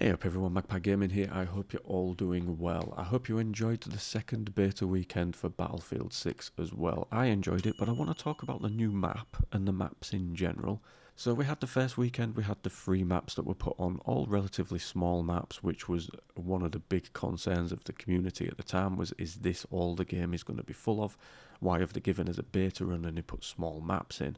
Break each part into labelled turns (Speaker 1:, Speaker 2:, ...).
Speaker 1: Hey up everyone, Magpie Gaming here. I hope you're all doing well. I hope you enjoyed the second beta weekend for Battlefield 6 as well. I enjoyed it, but I want to talk about the new map and the maps in general. So we had the first weekend, we had the free maps that were put on, all relatively small maps, which was one of the big concerns of the community at the time was, is this all the game is going to be full of? Why have they given us a beta run and they put small maps in?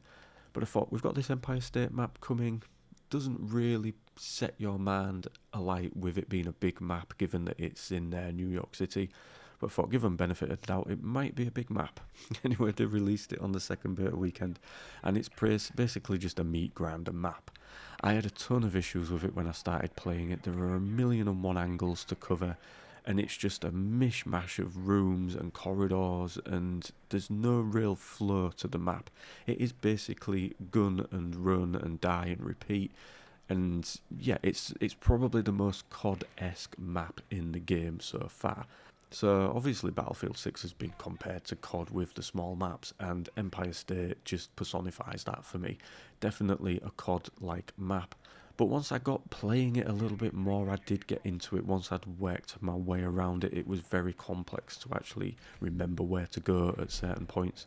Speaker 1: But I thought, we've got this Empire State map coming, doesn't really set your mind alight with it being a big map, given that it's in New York City. But for given benefit of the doubt, it might be a big map. Anyway, they released it on the second beta weekend, and it's basically just a meat grinder map. I had a ton of issues with it when I started playing it. There were 1,000,001 angles to cover, and it's just a mishmash of rooms and corridors, and there's no real flow to the map. It is basically gun and run and die and repeat. And yeah, it's probably the most COD-esque map in the game so far. So obviously Battlefield 6 has been compared to COD with the small maps, and Empire State just personifies that for me. Definitely a COD-like map. But once I got playing it a little bit more, I did get into it. Once I'd worked my way around it, it was very complex to actually remember where to go at certain points.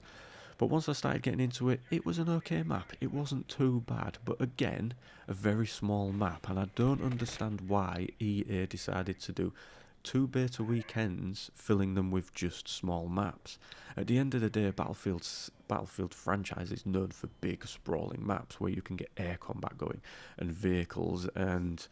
Speaker 1: But once I started getting into it, it was an okay map. It wasn't too bad, but again, a very small map, and I don't understand why EA decided to do 2 beta weekends filling them with just small maps. At the end of the day, Battlefield franchise is known for big sprawling maps where you can get air combat going and vehicles, and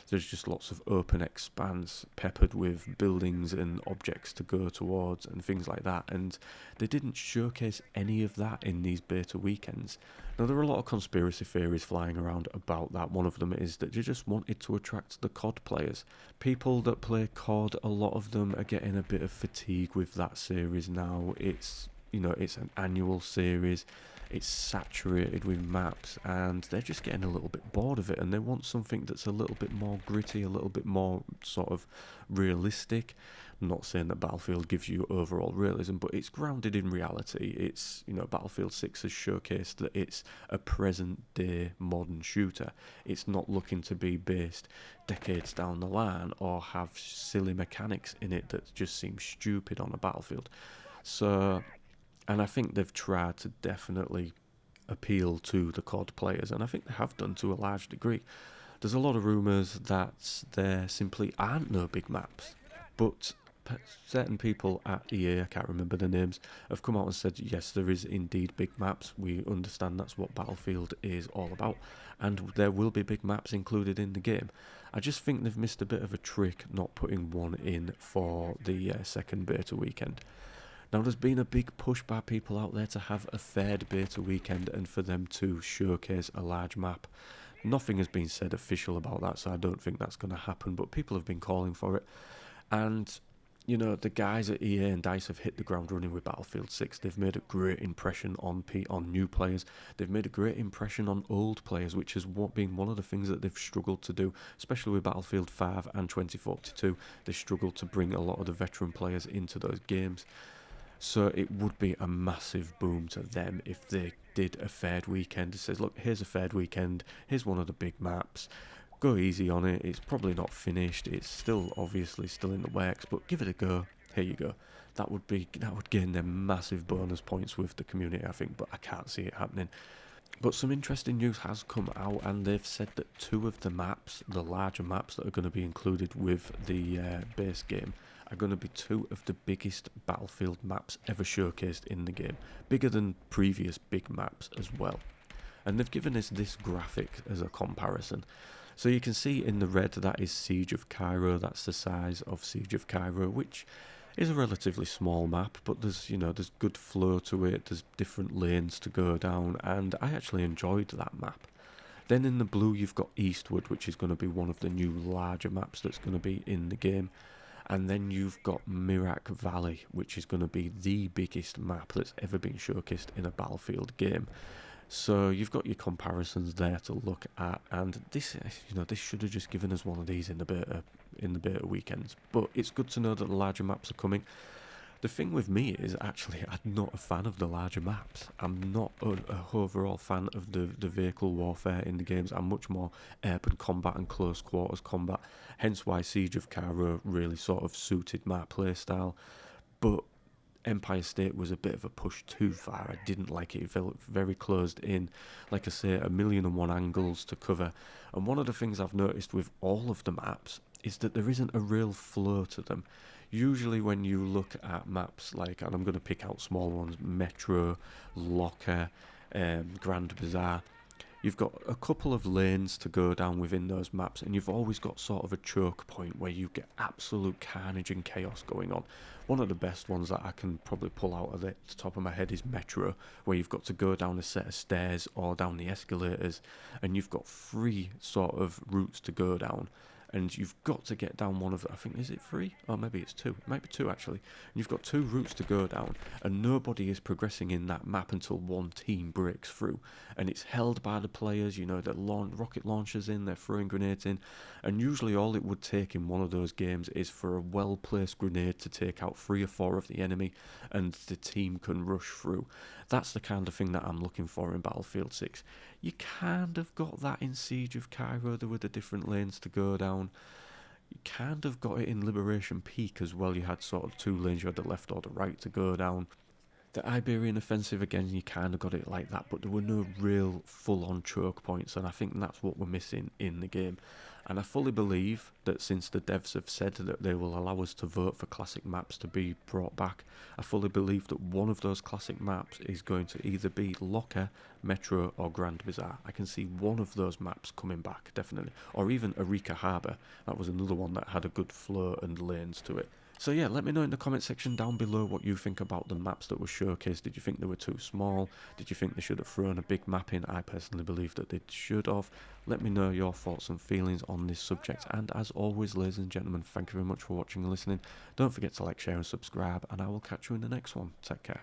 Speaker 1: there's just lots of open expanse peppered with buildings and objects to go towards and things like that, and they didn't showcase any of that in these beta weekends. Now, there are a lot of conspiracy theories flying around about that. One of them is that they just wanted to attract the COD players. People that play COD, a lot of them are getting a bit of fatigue with that series now. It's an annual series. It's saturated with maps, and they're just getting a little bit bored of it, and they want something that's a little bit more gritty, a little bit more sort of realistic. I'm not saying that Battlefield gives you overall realism, but it's grounded in reality. It's, Battlefield 6 has showcased that it's a present-day modern shooter. It's not looking to be based decades down the line or have silly mechanics in it that just seem stupid on a Battlefield. So, and I think they've tried to definitely appeal to the COD players, and I think they have done to a large degree. There's a lot of rumours that there simply aren't no big maps, but certain people at EA, I can't remember the names, have come out and said, yes, there is indeed big maps. We understand that's what Battlefield is all about, and there will be big maps included in the game. I just think they've missed a bit of a trick not putting one in for the second beta weekend. Now, there's been a big push by people out there to have a third beta weekend and for them to showcase a large map. Nothing has been said official about that, so I don't think that's going to happen, but people have been calling for it. And, the guys at EA and DICE have hit the ground running with Battlefield 6. They've made a great impression on new players. They've made a great impression on old players, which has been one of the things that they've struggled to do, especially with Battlefield 5 and 2042. They struggled to bring a lot of the veteran players into those games. So it would be a massive boom to them if they did a third weekend. It says, look, here's a third weekend, here's one of the big maps, go easy on it, it's probably not finished, it's still obviously still in the works, but give it a go, here you go. That would gain them massive bonus points with the community, I think, but I can't see it happening. But some interesting news has come out, and they've said that 2 of the maps, the larger maps that are going to be included with the base game, are going to be 2 of the biggest Battlefield maps ever showcased in the game. Bigger than previous big maps as well. And they've given us this graphic as a comparison. So you can see in the red, that is Siege of Cairo. That's the size of Siege of Cairo, which is a relatively small map, but there's good flow to it, there's different lanes to go down, and I actually enjoyed that map. Then in the blue you've got Eastwood, which is going to be one of the new larger maps that's going to be in the game. And then you've got Mirak Valley, which is going to be the biggest map that's ever been showcased in a Battlefield game. So you've got your comparisons there to look at, and this should have just given us one of these in the beta weekends. But it's good to know that the larger maps are coming. The thing with me is actually I'm not a fan of the larger maps. I'm not an overall fan of the vehicle warfare in the games. I'm much more urban combat and close quarters combat. Hence why Siege of Cairo really sort of suited my playstyle. But Empire State was a bit of a push too far. I didn't like it. It felt very closed in. Like I say, 1,000,001 angles to cover. And one of the things I've noticed with all of the maps is that there isn't a real flow to them. Usually when you look at maps like, and I'm going to pick out small ones, Metro, Locker, Grand Bazaar, you've got a couple of lanes to go down within those maps, and you've always got sort of a choke point where you get absolute carnage and chaos going on. One of the best ones that I can probably pull out of the top of my head is Metro, where you've got to go down a set of stairs or down the escalators, and you've got 3 sort of routes to go down. And you've got to get down one of the, I think, is it 3? Or maybe it's 2. It might be 2 actually. And you've got 2 routes to go down, and nobody is progressing in that map until one team breaks through. And it's held by the players, you know, they're rocket launchers in, they're throwing grenades in. And usually all it would take in one of those games is for a well-placed grenade to take out 3 or 4 of the enemy, and the team can rush through. That's the kind of thing that I'm looking for in Battlefield 6. You kind of got that in Siege of Cairo. There were the different lanes to go down. You kind of got it in Liberation Peak as well. You had sort of 2 lanes, you had the left or the right to go down. The Iberian Offensive, again, you kind of got it like that, but there were no real full-on choke points, and I think that's what we're missing in the game. And I fully believe that since the devs have said that they will allow us to vote for classic maps to be brought back, I fully believe that one of those classic maps is going to either be Locker, Metro or Grand Bazaar. I can see one of those maps coming back, definitely. Or even Arica Harbour. That was another one that had a good flow and lanes to it. So yeah, let me know in the comment section down below what you think about the maps that were showcased. Did you think they were too small? Did you think they should have thrown a big map in? I personally believe that they should have. Let me know your thoughts and feelings on this subject. And as always, ladies and gentlemen, thank you very much for watching and listening. Don't forget to like, share and subscribe, and I will catch you in the next one. Take care.